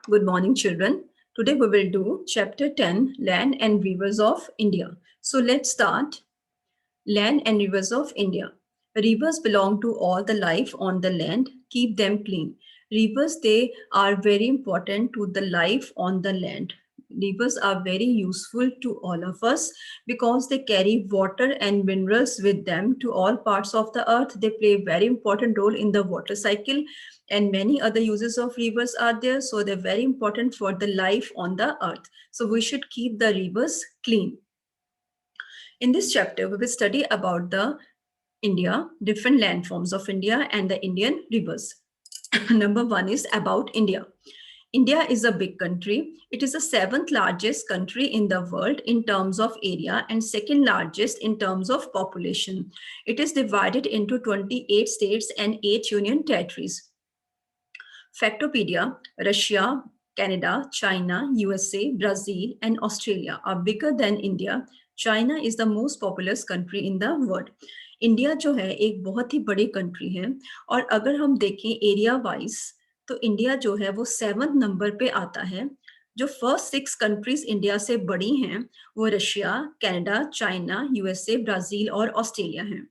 Good morning, children. Today we will do chapter 10, Land and Rivers of India. So let's start. Land and rivers of India. Rivers belong to all the life on the land. Keep them clean. Rivers, they are very important to the life on the land. Rivers are very useful to all of us because they carry water and minerals with them to all parts of the earth. They play a very important role in the water cycle, and many other uses of rivers are there. So they're very important for the life on the earth. So we should keep the rivers clean. In this chapter, we will study about the India, different landforms of India and the Indian rivers. Number one is about India. India is a big country. It is the seventh largest country in the world in terms of area and second largest in terms of population. It is divided into 28 states and 8 union territories. Factopedia, Russia, Canada, China, USA, Brazil, and Australia are bigger than India. China is the most populous country in the world. India जो है एक बहुत ही बड़ी country है और अगर हम देखें एरिया वाइज तो इंडिया जो है वो 7th नंबर पे आता है. जो फर्स्ट 6 कंट्रीज इंडिया से बड़ी हैं वो Russia, Canada, China, USA, Brazil और ऑस्ट्रेलिया हैं.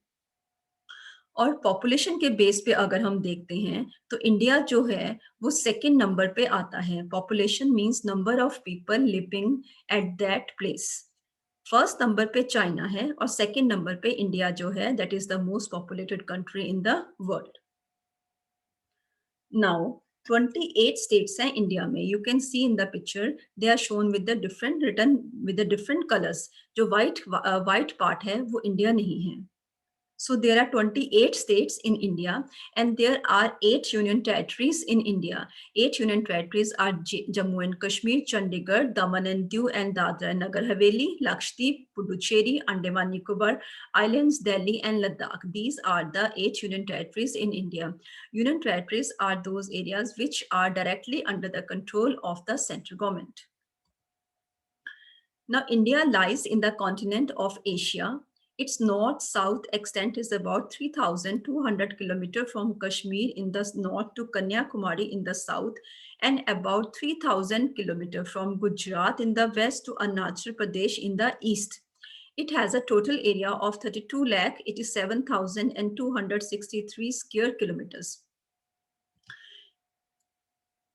और पॉपुलेशन के बेस पे अगर हम देखते हैं तो इंडिया जो है वो सेकंड नंबर पे आता है. Population means number of people living at that place. First number पे चाइना है और सेकंड नंबर पे इंडिया जो है that is the most populated country in the world. Now 28 states हैं इंडिया में. You can see in the picture they are shown with the different written with the different colours. जो white part है वो India नहीं है. So there are 28 states in India and there are 8 union territories in India. 8 union territories are Jammu and Kashmir, Chandigarh, Daman and Diu and Dadra and Nagar Haveli, Lakshadweep, Puducherry, Andaman Nicobar Islands, Delhi and Ladakh. These are the 8 union territories in India. Union territories are those areas which are directly under the control of the central government. Now India lies in the continent of Asia. Its north-south extent is about 3,200 kilometers from Kashmir in the north to Kanyakumari in the south and about 3,000 kilometers from Gujarat in the west to Arunachal Pradesh in the east. It has a total area of 32,87,263 square kilometers.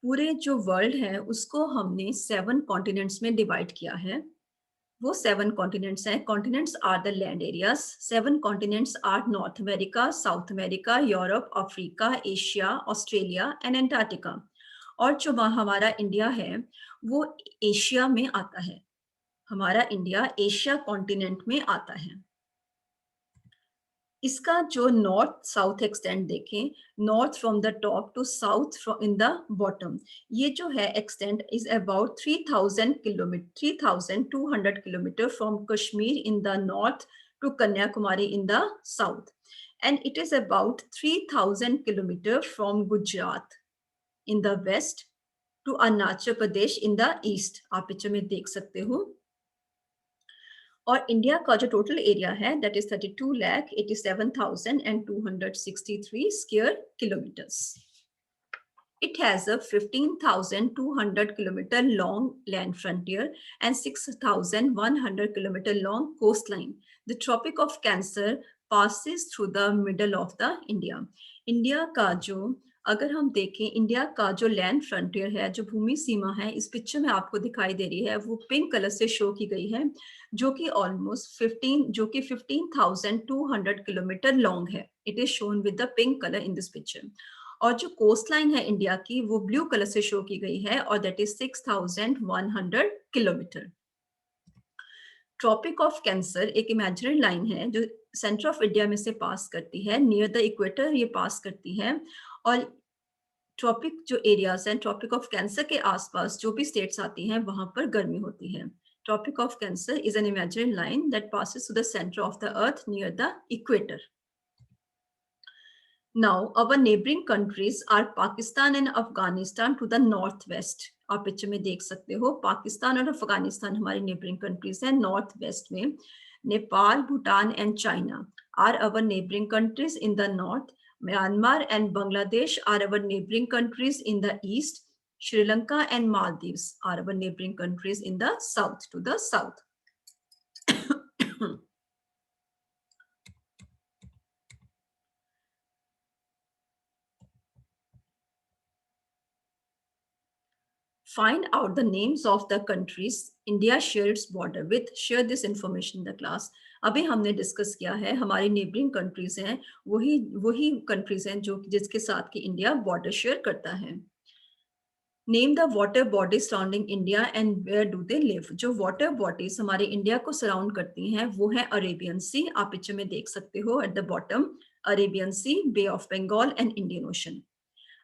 पूरे जो world है उसको हमने 7 continents में divide किया है. वो 7 continents हैं. Continents are the land areas. 7 continents are North America, South America, Europe, Africa, Asia, Australia and Antarctica. और जो हमारा इंडिया है वो एशिया में आता है. हमारा इंडिया एशिया कॉन्टिनेंट में आता है. इसका जो नॉर्थ साउथ एक्सटेंड देखें, north from the top to south in the bottom, ये जो है extend is about 3,000 kilometre 3,200 kilometre from Kashmir in the north to Kanyakumari in the south and it is about 3,000 kilometre from Gujarat in the west to Arunachal Pradesh in the east. आप picture में देख सकते हो. और India का जो टोटल एरिया है that is 32,87,263 square kilometres. It has a 15,200 kilometer long land frontier and 6,100 kilometer long coastline. The Tropic of Cancer passes through the middle of the India. India का जो अगर हम देखें इंडिया का जो लैंड फ्रंटियर है, जो भूमि सीमा है, इस पिक्चर में आपको दिखाई दे रही है वो पिंक कलर से शो की गई है जो कि ऑलमोस्ट 15,200 किलोमीटर लॉन्ग है. It is shown with the pink colour in this picture. और जो कोस्ट लाइन है इंडिया की वो ब्लू कलर से शो की गई है और that is 6,100 kilometre. Tropic of cancer एक इमेजिनरी लाइन है जो सेंटर ऑफ इंडिया में से पास करती है. नियर द इक्वेटर ये पास करती है. और ट्रॉपिक जो एरियाज हैं, ट्रॉपिक ऑफ कैंसर के आसपास जो भी स्टेट्स आती हैं वहां पर गर्मी होती है. Tropic of cancer is an imaginary line that passes to the centre of the earth near the equator. Now, our neighboring countries are Pakistan and Afghanistan to the northwest. आप पिक्चर में देख सकते हो पाकिस्तान और अफगानिस्तान हमारी नेबरिंग कंट्रीज हैं north west में. Nepal, Bhutan and China are our neighbouring countries in the north. Myanmar and Bangladesh are our neighboring countries in the east. Sri Lanka and Maldives are our neighboring countries in the south, to the south. Find out the names of the countries India shares border with. Share this information in the class. अभी हमने discuss किया है हमारी neighbouring countries हैं, वही वही countries हैं जो जिसके साथ कि इंडिया बॉर्डर शेयर करता है. Name the water bodies surrounding India and where do they live. जो वाटर बॉडीज हमारे इंडिया को सराउंड करती हैं वो है अरेबियन सी, आप पिक्चर में देख सकते हो at the bottom. Arabian Sea, Bay of Bengal and Indian Ocean.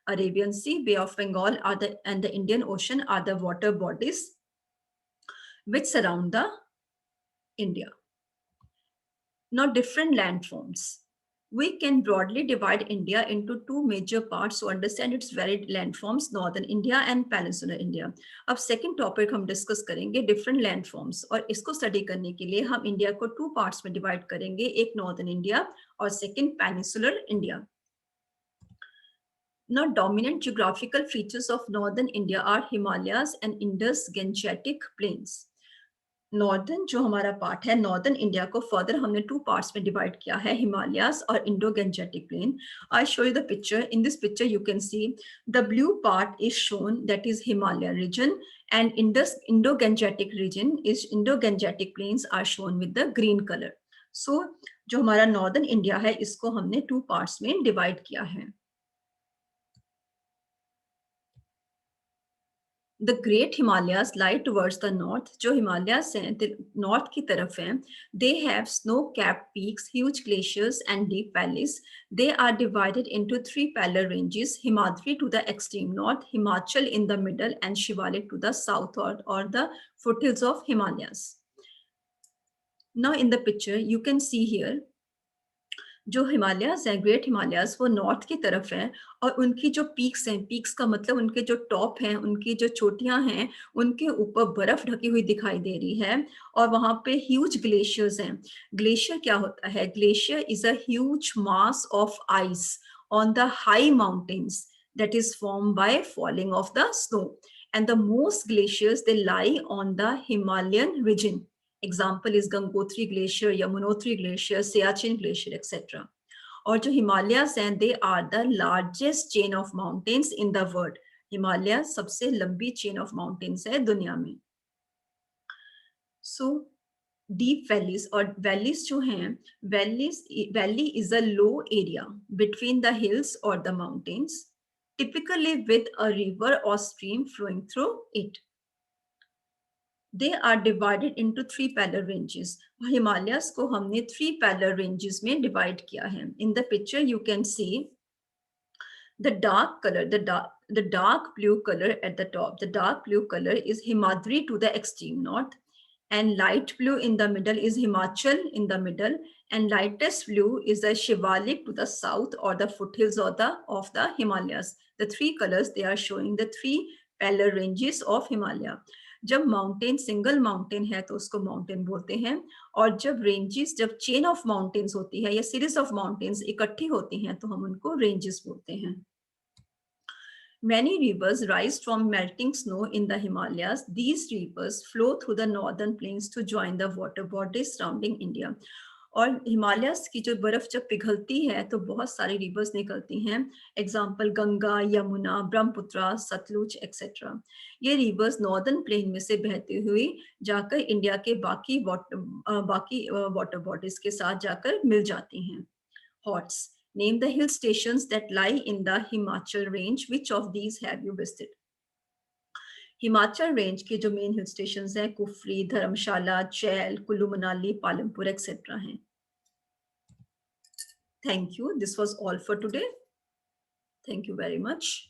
Arabian Sea, Bay of Bengal and the Indian Ocean are the water bodies which surround the India. Now, different landforms. We can broadly divide India into two major parts to understand its varied landforms, Northern India and Peninsular India. अब second topic हम discuss करेंगे different landforms, और इसको study करने के लिए हम India को two parts में divide करेंगे, एक Northern India और second Peninsular India. Now, dominant geographical features of northern India are Himalayas and Indus-Gangetic plains. Northern जो हमारा part है northern India को further हमने two parts में divide किया है, Himalayas और Indo-Gangetic plain. I show you the picture. In this picture, you can see the blue part is shown, that is Himalaya region, and Indo-Gangetic region is Indo-Gangetic plains are shown with the green color. So जो हमारा northern India है इसको हमने two parts में divide किया है. The Great Himalayas lie towards the north. जो Himalayas हैं north की तरफ हैं. They have snow-capped peaks, huge glaciers, and deep valleys. They are divided into three parallel ranges: Himadri to the extreme north, Himachal in the middle, and Shivalik to the south, or the foothills of Himalayas. Now, in the picture, you can see here जो हिमालयाज हैं, great Himalayas, वो north की तरफ हैं, और उनकी जो peaks हैं, पीक्स का मतलब उनके जो टॉप हैं, उनकी जो चोटियां हैं, उनके ऊपर बर्फ ढकी हुई दिखाई दे रही है, और वहां पे ह्यूज ग्लेशियर्स हैं. ग्लेशियर क्या होता है? Glacier is a huge mass of ice on the high mountains that is formed by falling of the snow, and the most glaciers they lie on the Himalayan region. Example is Gangotri Glacier, Yamunotri Glacier, Siachen Glacier, etc. और जो हिमालयाज हैं, they are the largest chain of mountains in the world. Himalaya सबसे लंबी chain of mountains है दुनिया में. So deep valleys और valleys जो हैं, valley is a low area between the hills or the mountains, typically with a river or stream flowing through it. They are divided into three parallel ranges. Himalayas को हमने three parallel ranges में divide किया है. In the picture you can see the dark color, the dark blue color at the top. The dark blue color is Himadri to the extreme north, and light blue in the middle is Himachal in the middle, and lightest blue is the Shivalik to the south, or the foothills of the Himalayas. The three colors, they are showing the three parallel ranges of Himalaya. जब mountain single mountain है तो उसको mountain बोलते हैं, और जब ranges, जब chain of mountains होती है या सीरीज ऑफ माउंटेन्स इकट्ठी होती हैं तो हम उनको रेंजेस बोलते हैं. Many rivers rise from melting snow in the Himalayas. These rivers flow through the northern plains to join the water bodies surrounding India. और हिमालयस की जो बर्फ जब पिघलती है तो बहुत सारी रिवर्स निकलती हैं. Example Ganga, Yamuna, Brahmaputra, Sutlej etcetera. ये रिवर्स नॉर्दर्न प्लेन में से बहती हुई जाकर इंडिया के बाकी वाटर बॉडीज के साथ जाकर मिल जाती हैं. Hots. Name the hill stations that lie in the Himachal range. Which of these have you visited? Himachal range के जो मेन हिल स्टेशंस हैं, कुफरी, धर्मशाला, चैल, कुल्लू मनाली, पालमपुर एक्सेट्रा हैं. Thank you. This was all for today. Thank you very much.